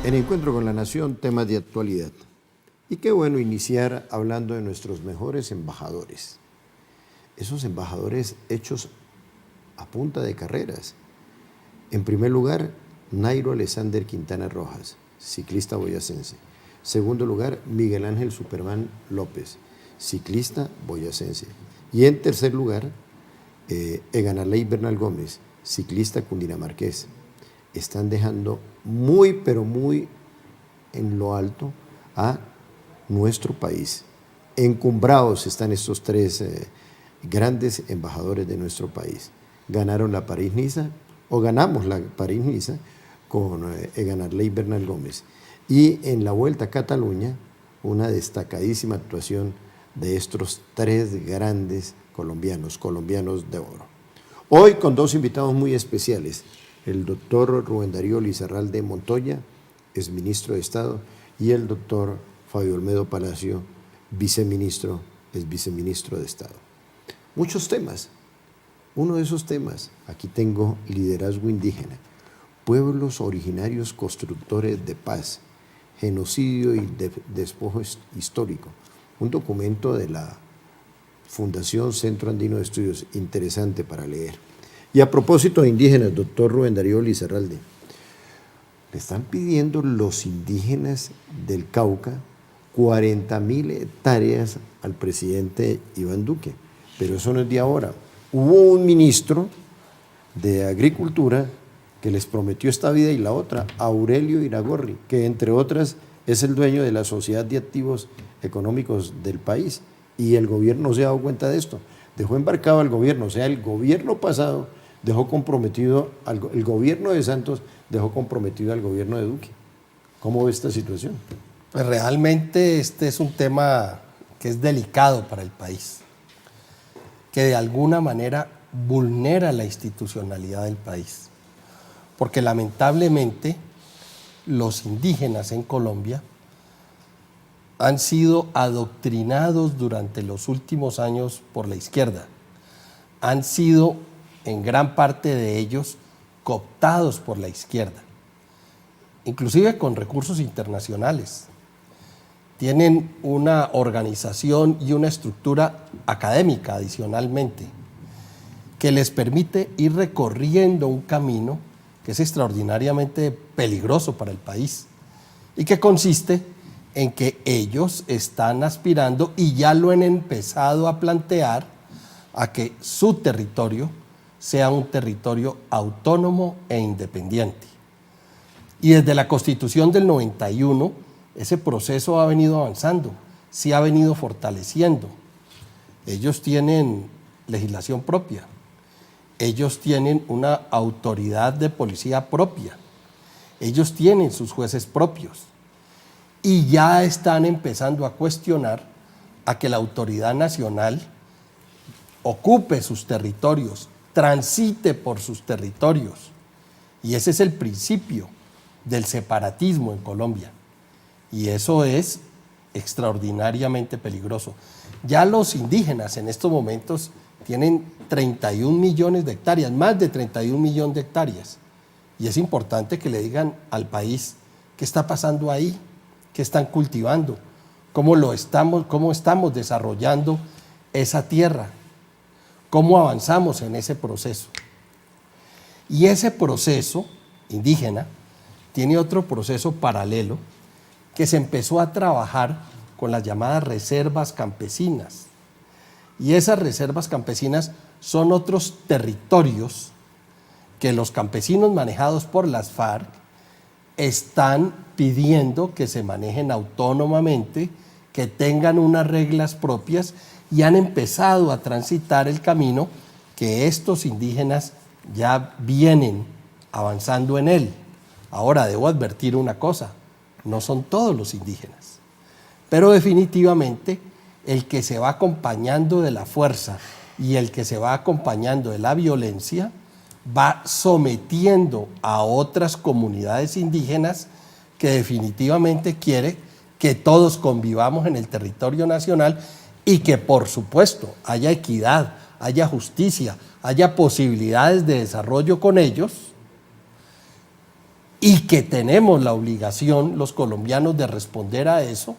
En Encuentro con la Nación, temas de actualidad. Y qué bueno iniciar hablando de nuestros mejores embajadores. Esos embajadores hechos a punta de carreras. En primer lugar, Nairo Alexander Quintana Rojas, ciclista boyacense. Segundo lugar, Miguel Ángel Superman López, ciclista boyacense. Y en tercer lugar, Eganarley Bernal Gómez, ciclista cundinamarqués. Están dejando muy, pero muy en lo alto a nuestro país. Encumbrados están estos tres grandes embajadores de nuestro país. Ganaron la París-Niza, o ganamos la París-Niza con Eganarley Bernal Gómez. Y en la Vuelta a Cataluña, una destacadísima actuación de estos tres grandes colombianos de oro. Hoy con dos invitados muy especiales, el doctor Rubén Darío Lizarralde Montoya, es ministro de Estado, y el doctor Fabio Olmedo Palacio, viceministro de Estado. Muchos temas. Uno de esos temas, aquí tengo liderazgo indígena, pueblos originarios constructores de paz, genocidio y despojo histórico, un documento de la Fundación Centro Andino de Estudios, interesante para leer. Y a propósito de indígenas, doctor Rubén Darío Lizarralde, le están pidiendo los indígenas del Cauca 40.000 hectáreas al presidente Iván Duque, pero eso no es de ahora. Hubo un ministro de Agricultura que les prometió esta vida y la otra, Aurelio Iragorri, que entre otras es el dueño de la Sociedad de Activos Económicos del país, y el gobierno no se ha dado cuenta de esto. Dejó embarcado al gobierno, o sea, el gobierno pasado dejó comprometido, el gobierno de Santos dejó comprometido al gobierno de Duque. ¿Cómo ve esta situación? Pues realmente este es un tema que es delicado para el país, que de alguna manera vulnera la institucionalidad del país, porque lamentablemente los indígenas en Colombia han sido adoctrinados durante los últimos años por la izquierda, han sido en gran parte de ellos cooptados por la izquierda, inclusive con recursos internacionales. Tienen una organización y una estructura académica adicionalmente que les permite ir recorriendo un camino que es extraordinariamente peligroso para el país y que consiste en que ellos están aspirando, y ya lo han empezado a plantear, a que su territorio sea un territorio autónomo e independiente. Y desde la Constitución del 91, ese proceso ha venido avanzando, se ha venido fortaleciendo. Ellos tienen legislación propia, ellos tienen una autoridad de policía propia, ellos tienen sus jueces propios, y ya están empezando a cuestionar a que la autoridad nacional ocupe sus territorios, transite por sus territorios. Y ese es el principio del separatismo en Colombia. Y eso es extraordinariamente peligroso. Ya los indígenas en estos momentos tienen 31 millones de hectáreas, más de 31 millones de hectáreas. Y es importante que le digan al país qué está pasando ahí, qué están cultivando, cómo estamos desarrollando esa tierra, cómo avanzamos en ese proceso. Y ese proceso indígena tiene otro proceso paralelo que se empezó a trabajar con las llamadas reservas campesinas. Y esas reservas campesinas son otros territorios que los campesinos manejados por las FARC están pidiendo que se manejen autónomamente, que tengan unas reglas propias, y han empezado a transitar el camino que estos indígenas ya vienen avanzando en él. Ahora, debo advertir una cosa, no son todos los indígenas, pero definitivamente el que se va acompañando de la fuerza y el que se va acompañando de la violencia va sometiendo a otras comunidades indígenas que definitivamente quiere que todos convivamos en el territorio nacional y que, por supuesto, haya equidad, haya justicia, haya posibilidades de desarrollo con ellos, y que tenemos la obligación los colombianos de responder a eso,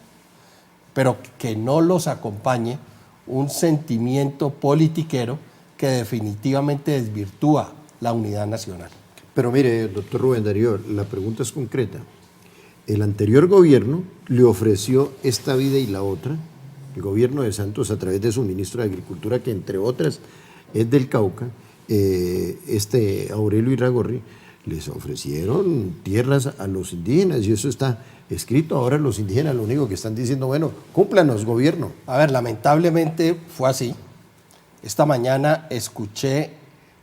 pero que no los acompañe un sentimiento politiquero que definitivamente desvirtúa la unidad nacional. Pero mire, doctor Rubén Darío, la pregunta es concreta. El anterior gobierno le ofreció esta vida y la otra, el gobierno de Santos a través de su ministro de Agricultura, que entre otras es del Cauca, Aurelio Iragorri, les ofrecieron tierras a los indígenas y eso está escrito. Ahora los indígenas lo único que están diciendo, bueno, cúmplanos, gobierno. A ver, lamentablemente fue así. Esta mañana escuché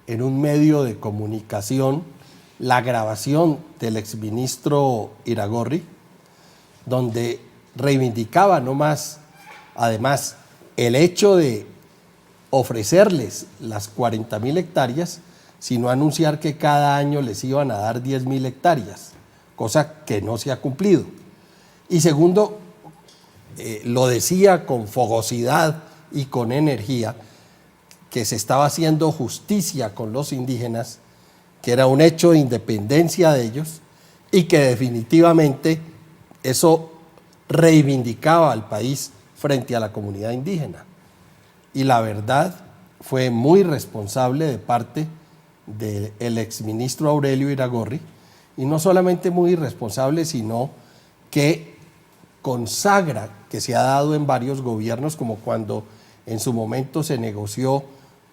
en un medio de comunicación la grabación del exministro Iragorri, donde reivindicaba nomás, además, el hecho de ofrecerles las 40.000 hectáreas, sino anunciar que cada año les iban a dar 10.000 hectáreas, cosa que no se ha cumplido. Y segundo, lo decía con fogosidad y con energía, que se estaba haciendo justicia con los indígenas, que era un hecho de independencia de ellos y que definitivamente eso reivindicaba al país frente a la comunidad indígena. Y la verdad fue muy responsable de parte del exministro Aurelio Iragorri, y no solamente muy irresponsable, sino que consagra que se ha dado en varios gobiernos, como cuando en su momento se negoció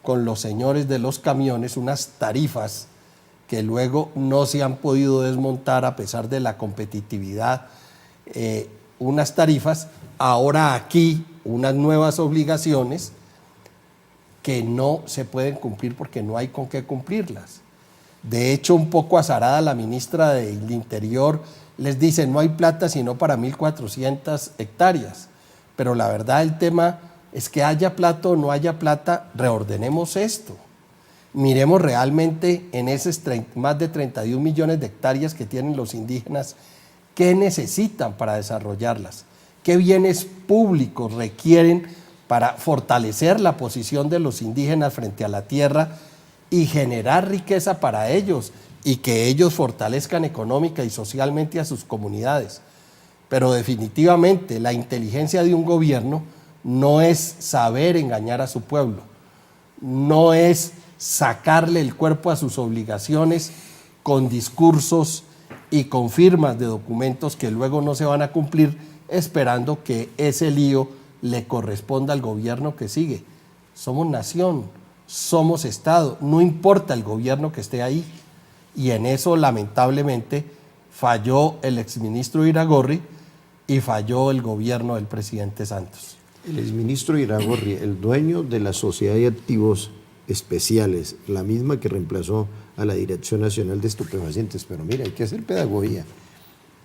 con los señores de los camiones unas tarifas que luego no se han podido desmontar a pesar de la competitividad, unas tarifas, ahora aquí unas nuevas obligaciones que no se pueden cumplir porque no hay con qué cumplirlas. De hecho, un poco azarada la ministra del Interior les dice, no hay plata sino para 1.400 hectáreas. Pero la verdad el tema es que haya plata o no haya plata, reordenemos esto. Miremos realmente en esos más de 31 millones de hectáreas que tienen los indígenas, qué necesitan para desarrollarlas, qué bienes públicos requieren para fortalecer la posición de los indígenas frente a la tierra y generar riqueza para ellos y que ellos fortalezcan económica y socialmente a sus comunidades. Pero definitivamente la inteligencia de un gobierno no es saber engañar a su pueblo, no es sacarle el cuerpo a sus obligaciones con discursos y con firmas de documentos que luego no se van a cumplir, esperando que ese lío le corresponda al gobierno que sigue. Somos nación, somos Estado, no importa el gobierno que esté ahí. Y en eso, lamentablemente, falló el exministro Iragorri y falló el gobierno del presidente Santos. El exministro Iragorri, el dueño de la Sociedad de Activos Especiales, la misma que reemplazó a la Dirección Nacional de Estupefacientes. Pero mira, hay que hacer pedagogía.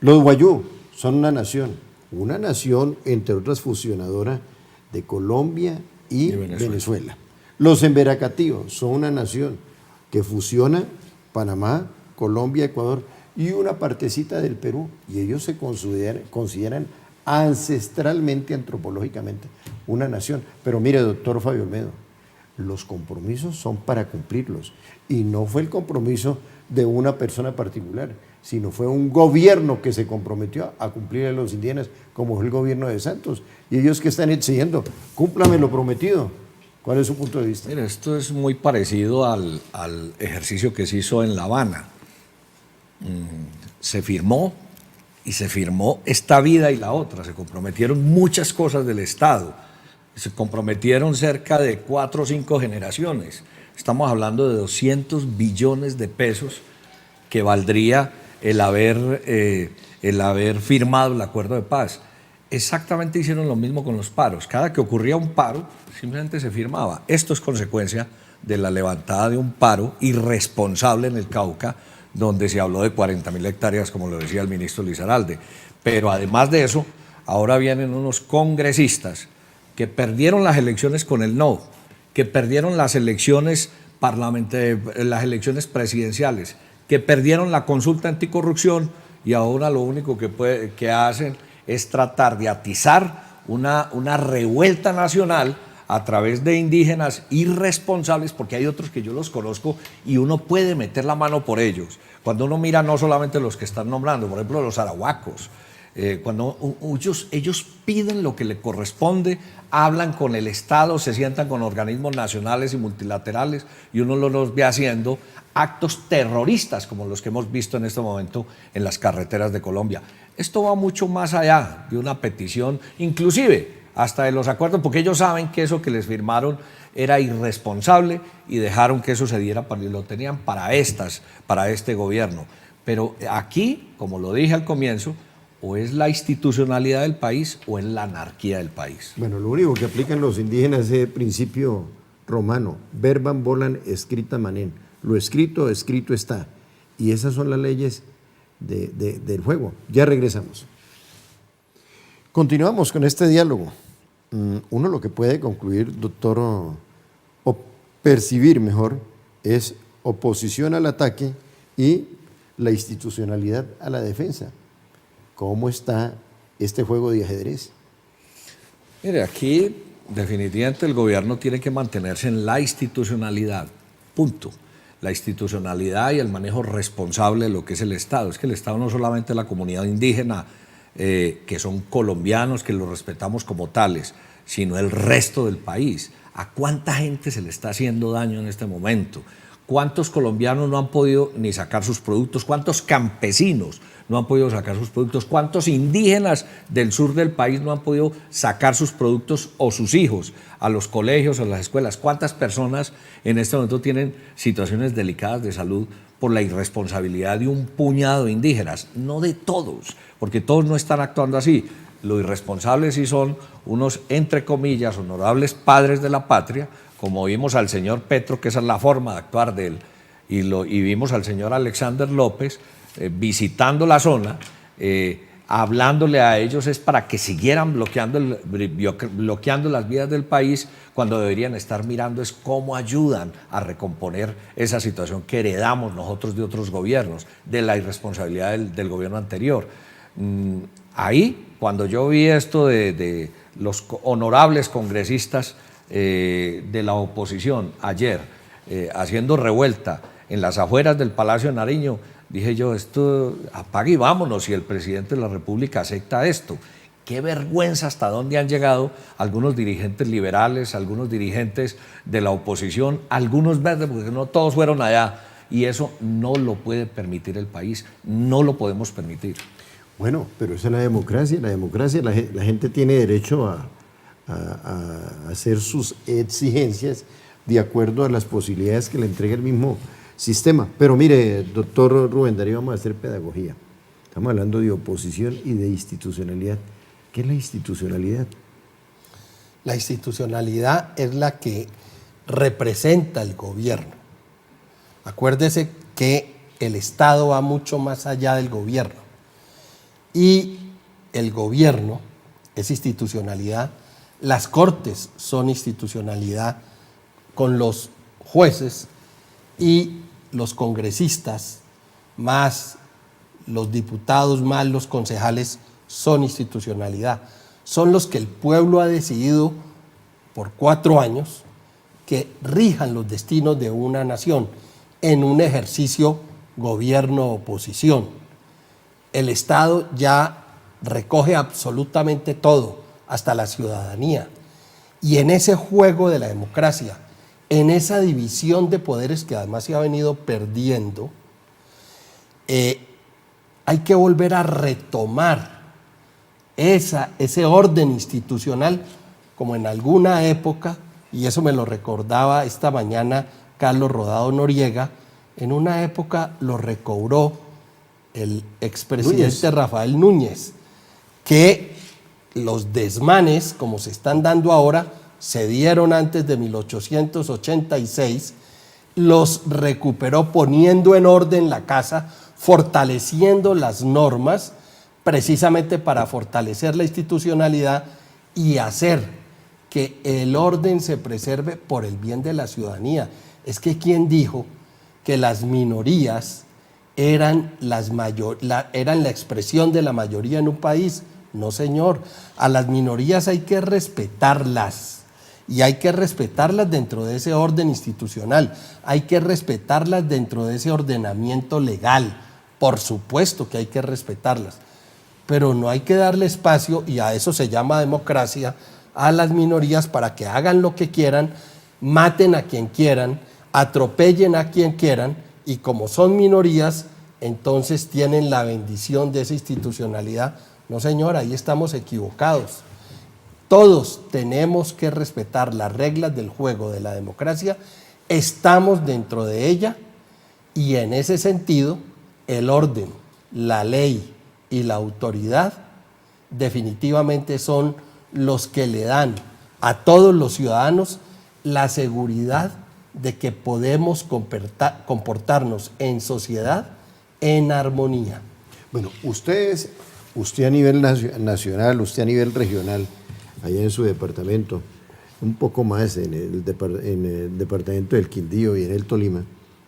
Los Guayú son una nación, entre otras, fusionadora de Colombia y Venezuela. Los Emberacatíos son una nación que fusiona Panamá, Colombia, Ecuador y una partecita del Perú, y ellos se consideran ancestralmente, antropológicamente, una nación. Pero mire, doctor Fabio Olmedo, los compromisos son para cumplirlos, y no fue el compromiso de una persona particular, sino fue un gobierno que se comprometió a cumplir a los indígenas, como fue el gobierno de Santos, y ellos que están exigiendo, cúmplame lo prometido. ¿Cuál es su punto de vista? Mira, esto es muy parecido al ejercicio que se hizo en La Habana. Se firmó esta vida y la otra, se comprometieron muchas cosas del Estado, se comprometieron cerca de 4 o 5 generaciones. Estamos hablando de 200 billones de pesos que valdría el haber firmado el acuerdo de paz. Exactamente hicieron lo mismo con los paros. Cada que ocurría un paro, simplemente se firmaba. Esto es consecuencia de la levantada de un paro irresponsable en el Cauca, donde se habló de 40.000 hectáreas, como lo decía el ministro Lizarralde. Pero además de eso, ahora vienen unos congresistas que perdieron las elecciones con el no, que perdieron las elecciones presidenciales, que perdieron la consulta anticorrupción, y ahora lo único que hacen es tratar de atizar una revuelta nacional a través de indígenas irresponsables, porque hay otros que yo los conozco y uno puede meter la mano por ellos. Cuando uno mira no solamente los que están nombrando, por ejemplo los arahuacos, cuando ellos piden lo que le corresponde, hablan con el Estado, se sientan con organismos nacionales y multilaterales y uno los ve haciendo actos terroristas como los que hemos visto en este momento en las carreteras de Colombia. Esto va mucho más allá de una petición, inclusive hasta de los acuerdos, porque ellos saben que eso que les firmaron era irresponsable y dejaron que eso se diera, y lo tenían para este gobierno. Pero aquí, como lo dije al comienzo, o es la institucionalidad del país o es la anarquía del país. Bueno, lo único que aplican los indígenas es el principio romano, verbam volan scripta manen, lo escrito, escrito está. Y esas son las leyes del juego. Ya regresamos. Continuamos con este diálogo. Uno lo que puede concluir, doctor, o percibir mejor, es oposición al ataque y la institucionalidad a la defensa. ¿Cómo está este juego de ajedrez? Mire, aquí definitivamente el gobierno tiene que mantenerse en la institucionalidad, punto. La institucionalidad y el manejo responsable de lo que es el Estado. Es que el Estado no solamente es la comunidad indígena, que son colombianos, que los respetamos como tales, sino el resto del país. ¿A cuánta gente se le está haciendo daño en este momento? ¿Cuántos colombianos no han podido ni sacar sus productos? ¿Cuántos campesinos no han podido sacar sus productos? ¿Cuántos indígenas del sur del país no han podido sacar sus productos o sus hijos a los colegios, a las escuelas? ¿Cuántas personas en este momento tienen situaciones delicadas de salud por la irresponsabilidad de un puñado de indígenas? No de todos, porque todos no están actuando así. Los irresponsables sí son unos, entre comillas, honorables padres de la patria, como vimos al señor Petro, que esa es la forma de actuar de él, y vimos al señor Alexander López visitando la zona, hablándole a ellos es para que siguieran bloqueando las vías del país, cuando deberían estar mirando es cómo ayudan a recomponer esa situación que heredamos nosotros de otros gobiernos, de la irresponsabilidad del gobierno anterior. Ahí, cuando yo vi esto de los honorables congresistas de la oposición ayer haciendo revuelta en las afueras del Palacio de Nariño, dije yo, esto apague y vámonos si el presidente de la República acepta esto. Qué vergüenza hasta dónde han llegado algunos dirigentes liberales, algunos dirigentes de la oposición, algunos verdes, porque no todos fueron allá, y eso no lo puede permitir el país, no lo podemos permitir. Bueno, pero esa es la democracia. La gente tiene derecho a hacer sus exigencias de acuerdo a las posibilidades que le entrega el mismo sistema. Pero mire, doctor Rubén Darío, vamos a hacer pedagogía. Estamos hablando de oposición y de institucionalidad. ¿Qué es la institucionalidad? La institucionalidad es la que representa el gobierno. Acuérdese que el Estado va mucho más allá del gobierno. Y el gobierno es institucionalidad, las cortes son institucionalidad, con los jueces y los congresistas, más los diputados, más los concejales, son institucionalidad. Son los que el pueblo ha decidido por 4 años que rijan los destinos de una nación en un ejercicio gobierno-oposición. El Estado ya recoge absolutamente todo, hasta la ciudadanía. Y en ese juego de la democracia, en esa división de poderes que además se ha venido perdiendo, hay que volver a retomar ese orden institucional, como en alguna época, y eso me lo recordaba esta mañana Carlos Rodado Noriega, en una época lo recobró el expresidente Rafael Núñez, que los desmanes, como se están dando ahora, se dieron antes de 1886, los recuperó poniendo en orden la casa, fortaleciendo las normas, precisamente para fortalecer la institucionalidad y hacer que el orden se preserve por el bien de la ciudadanía. Es que ¿quién dijo que las minorías eran la expresión de la mayoría en un país? No, señor. A las minorías hay que respetarlas y hay que respetarlas dentro de ese orden institucional, hay que respetarlas dentro de ese ordenamiento legal, por supuesto que hay que respetarlas, pero no hay que darle espacio, y a eso se llama democracia, a las minorías para que hagan lo que quieran, maten a quien quieran, atropellen a quien quieran, y como son minorías, entonces tienen la bendición de esa institucionalidad. No, señor, ahí estamos equivocados. Todos tenemos que respetar las reglas del juego de la democracia, estamos dentro de ella, y en ese sentido, el orden, la ley y la autoridad definitivamente son los que le dan a todos los ciudadanos la seguridad de que podemos comportarnos en sociedad en armonía. Bueno, usted a nivel nacional, usted a nivel regional, allá en su departamento, un poco más en el departamento del Quindío y en el Tolima,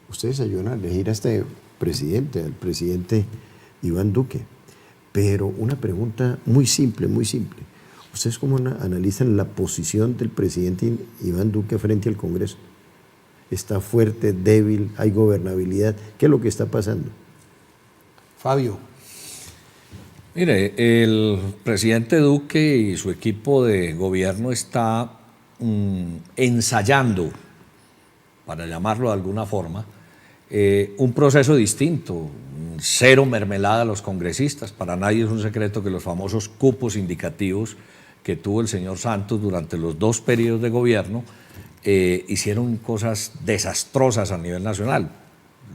ustedes ayudan a elegir a este presidente, al presidente Iván Duque. Pero una pregunta muy simple, muy simple. ¿Ustedes cómo analizan la posición del presidente Iván Duque frente al Congreso? ¿Está fuerte, débil, hay gobernabilidad? ¿Qué es lo que está pasando? Fabio. Mire, el presidente Duque y su equipo de gobierno está ensayando, para llamarlo de alguna forma, un proceso distinto, cero mermelada a los congresistas. Para nadie es un secreto que los famosos cupos indicativos que tuvo el señor Santos durante los 2 periodos de gobierno hicieron cosas desastrosas a nivel nacional.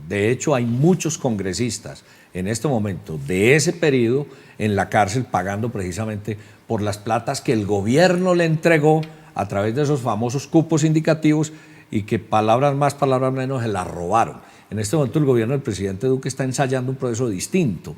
De hecho, hay muchos congresistas en este momento de ese periodo en la cárcel pagando precisamente por las platas que el gobierno le entregó a través de esos famosos cupos indicativos y que palabras más, palabras menos se las robaron. En este momento el gobierno del presidente Duque está ensayando un proceso distinto.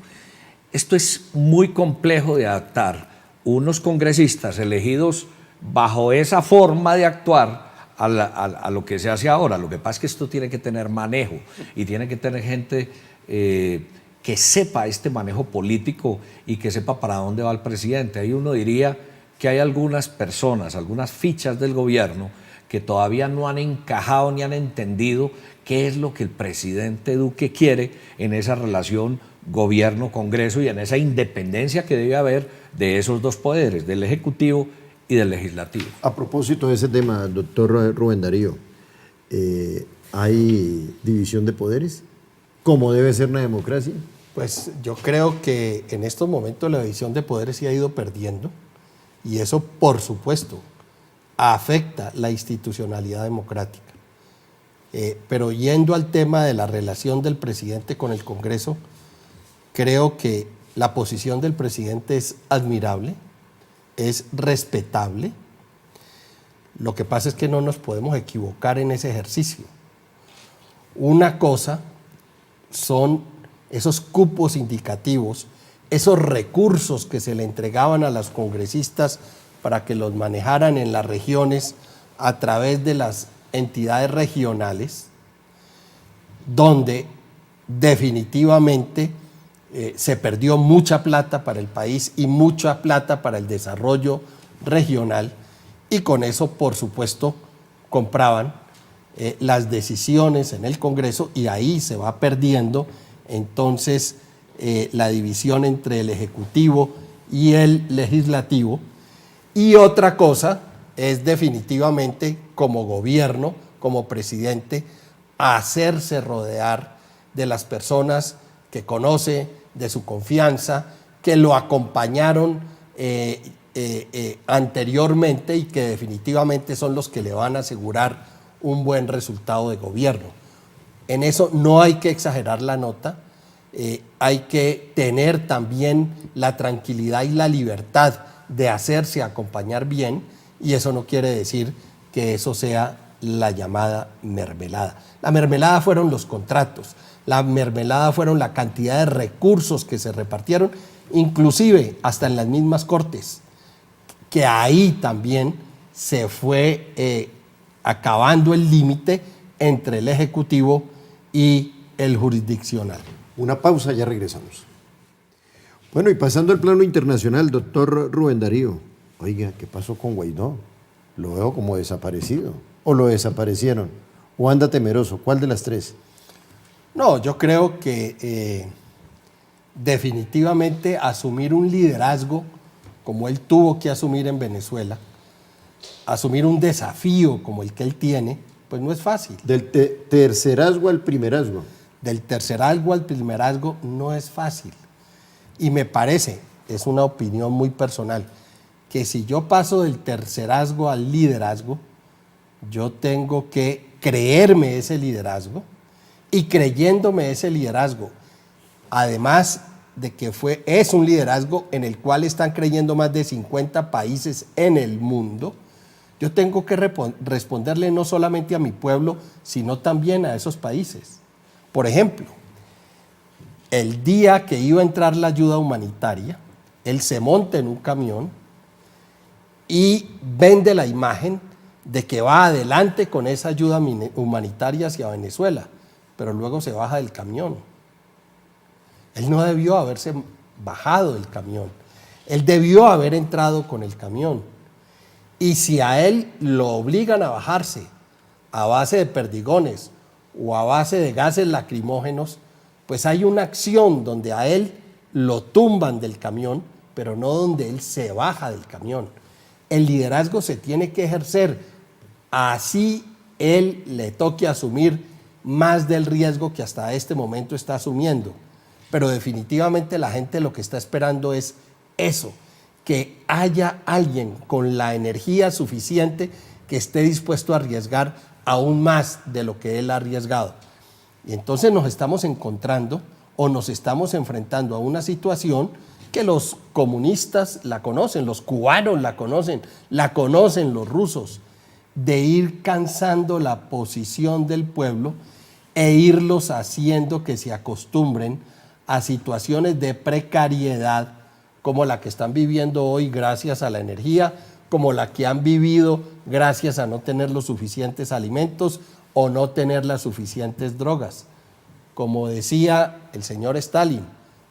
Esto es muy complejo de adaptar. Unos congresistas elegidos bajo esa forma de actuar a lo que se hace ahora. Lo que pasa es que esto tiene que tener manejo y tiene que tener gente que sepa este manejo político y que sepa para dónde va el presidente. Ahí uno diría que hay algunas personas, algunas fichas del gobierno que todavía no han encajado ni han entendido qué es lo que el presidente Duque quiere en esa relación gobierno-congreso y en esa independencia que debe haber de esos 2 poderes, del Ejecutivo y del Legislativo. A propósito de ese tema, doctor Rubén Darío, ¿hay división de poderes? ¿Cómo debe ser una democracia? Pues yo creo que en estos momentos la división de poderes se ha ido perdiendo, y eso, por supuesto, afecta la institucionalidad democrática. Pero yendo al tema de la relación del presidente con el Congreso, creo que la posición del presidente es admirable, es respetable. Lo que pasa es que no nos podemos equivocar en ese ejercicio. Una cosa son esos cupos indicativos, esos recursos que se le entregaban a los congresistas para que los manejaran en las regiones a través de las entidades regionales, donde definitivamente se perdió mucha plata para el país y mucha plata para el desarrollo regional, y con eso, por supuesto, compraban las decisiones en el Congreso, y ahí se va perdiendo entonces la división entre el Ejecutivo y el Legislativo. Y otra cosa es definitivamente, como gobierno, como presidente, hacerse rodear de las personas que conoce, de su confianza, que lo acompañaron anteriormente y que definitivamente son los que le van a asegurar un buen resultado de gobierno. En eso no hay que exagerar la nota, hay que tener también la tranquilidad y la libertad de hacerse acompañar bien, y eso no quiere decir que eso sea la llamada mermelada. La mermelada fueron los contratos, la mermelada fueron la cantidad de recursos que se repartieron, inclusive hasta en las mismas cortes, que ahí también se fue acabando el límite entre el Ejecutivo y el jurisdiccional. Una pausa, ya regresamos. Bueno, y pasando al plano internacional, doctor Rubén Darío, oiga, ¿qué pasó con Guaidó? lo veo como desaparecido. O lo desaparecieron. O anda temeroso. ¿Cuál de las tres? No, yo creo que definitivamente asumir un liderazgo como él tuvo que asumir en Venezuela, asumir un desafío como el que él tiene, pues no es fácil. Del tercerazgo al primerazgo. Del tercerazgo al primerazgo no es fácil. Y me parece, es una opinión muy personal, que si yo paso del tercerazgo al liderazgo, yo tengo que creerme ese liderazgo, y creyéndome ese liderazgo, además de que es un liderazgo en el cual están creyendo más de 50 países en el mundo, yo tengo que responderle no solamente a mi pueblo, sino también a esos países. Por ejemplo, el día que iba a entrar la ayuda humanitaria, él se monta en un camión y vende la imagen de que va adelante con esa ayuda humanitaria hacia Venezuela, pero luego se baja del camión. Él no debió haberse bajado del camión. Él debió haber entrado con el camión. Y si a él lo obligan a bajarse a base de perdigones o a base de gases lacrimógenos, pues hay una acción donde a él lo tumban del camión, pero no donde él se baja del camión. El liderazgo se tiene que ejercer, así él le toque asumir más del riesgo que hasta este momento está asumiendo. Pero definitivamente la gente lo que está esperando es eso, que haya alguien con la energía suficiente que esté dispuesto a arriesgar aún más de lo que él ha arriesgado. Y entonces nos estamos encontrando o nos estamos enfrentando a una situación que los comunistas la conocen, los cubanos la conocen los rusos, de ir cansando la posición del pueblo e irlos haciendo que se acostumbren a situaciones de precariedad como la que están viviendo hoy gracias a la energía, como la que han vivido gracias a no tener los suficientes alimentos o no tener las suficientes drogas. Como decía el señor Stalin,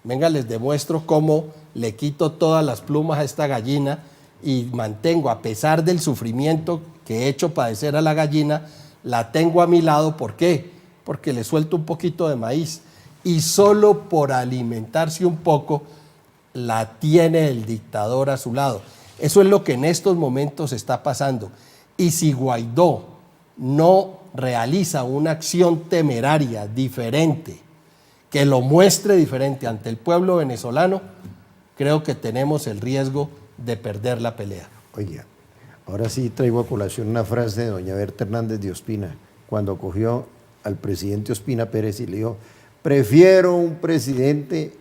venga, les demuestro cómo le quito todas las plumas a esta gallina y mantengo, a pesar del sufrimiento que he hecho padecer a la gallina, la tengo a mi lado. ¿Por qué? Porque le suelto un poquito de maíz y solo por alimentarse un poco la tiene el dictador a su lado. Eso es lo que en estos momentos está pasando. Y si Guaidó no realiza una acción temeraria, diferente, que lo muestre diferente ante el pueblo venezolano, creo que tenemos el riesgo de perder la pelea. Oiga, ahora sí traigo a colación una frase de doña Berta Hernández de Ospina, cuando cogió al presidente Ospina Pérez y le dijo: prefiero un presidente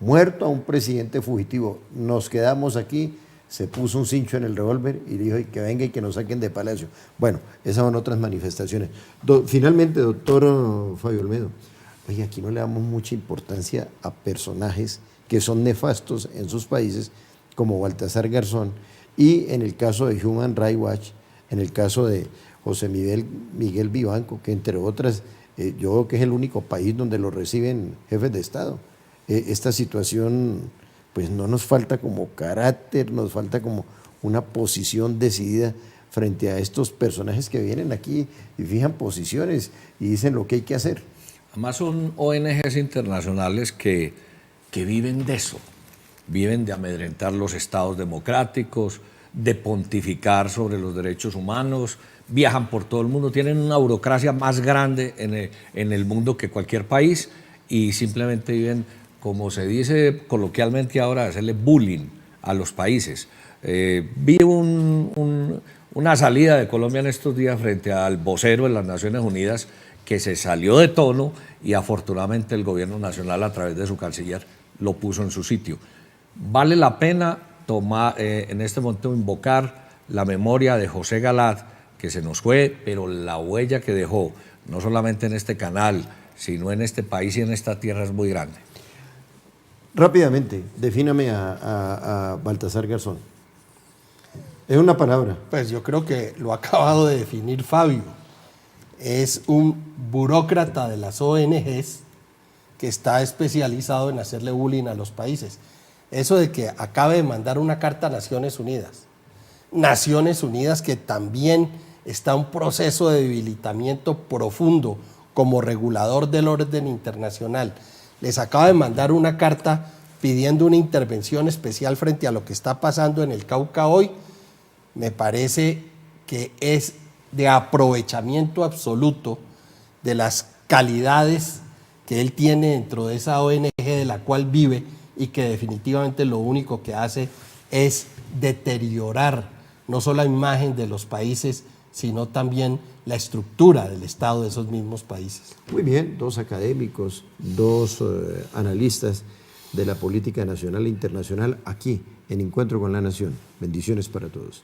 muerto a un presidente fugitivo. Nos quedamos aquí. Se puso un cincho en el revólver y dijo: que venga y que nos saquen de Palacio. Bueno, esas son otras manifestaciones. Finalmente, doctor Fabio Olmedo, oye, aquí no le damos mucha importancia a personajes que son nefastos en sus países, como Baltasar Garzón, y en el caso de Human Rights Watch, en el caso de José Miguel Vivanco, que entre otras, yo creo que es el único país donde lo reciben jefes de Estado. Esta situación, pues no nos falta como carácter, nos falta como una posición decidida frente a estos personajes que vienen aquí y fijan posiciones y dicen lo que hay que hacer. Además son ONGs internacionales que viven de eso, viven de amedrentar los estados democráticos, de pontificar sobre los derechos humanos, viajan por todo el mundo, tienen una burocracia más grande en el mundo que cualquier país y simplemente viven, como se dice coloquialmente ahora, hacerle bullying a los países. Vi una salida de Colombia en estos días frente al vocero de las Naciones Unidas que se salió de tono y afortunadamente el gobierno nacional a través de su canciller lo puso en su sitio. Vale la pena en este momento invocar la memoria de José Galat, que se nos fue, pero la huella que dejó, no solamente en este canal, sino en este país y en esta tierra, es muy grande. Rápidamente, defíname a Baltasar Garzón. Es una palabra. Pues yo creo que lo ha acabado de definir Fabio. Es un burócrata de las ONGs que está especializado en hacerle bullying a los países. Eso de que acabe de mandar una carta a Naciones Unidas Naciones Unidas, que también está en un proceso de debilitamiento profundo como regulador del orden internacional, les acaba de mandar una carta pidiendo una intervención especial frente a lo que está pasando en el Cauca hoy, me parece que es de aprovechamiento absoluto de las calidades que él tiene dentro de esa ONG de la cual vive y que definitivamente lo único que hace es deteriorar no solo la imagen de los países, sino también la estructura del Estado de esos mismos países. Muy bien, dos académicos, dos analistas de la política nacional e internacional aquí en Encuentro con la Nación. Bendiciones para todos.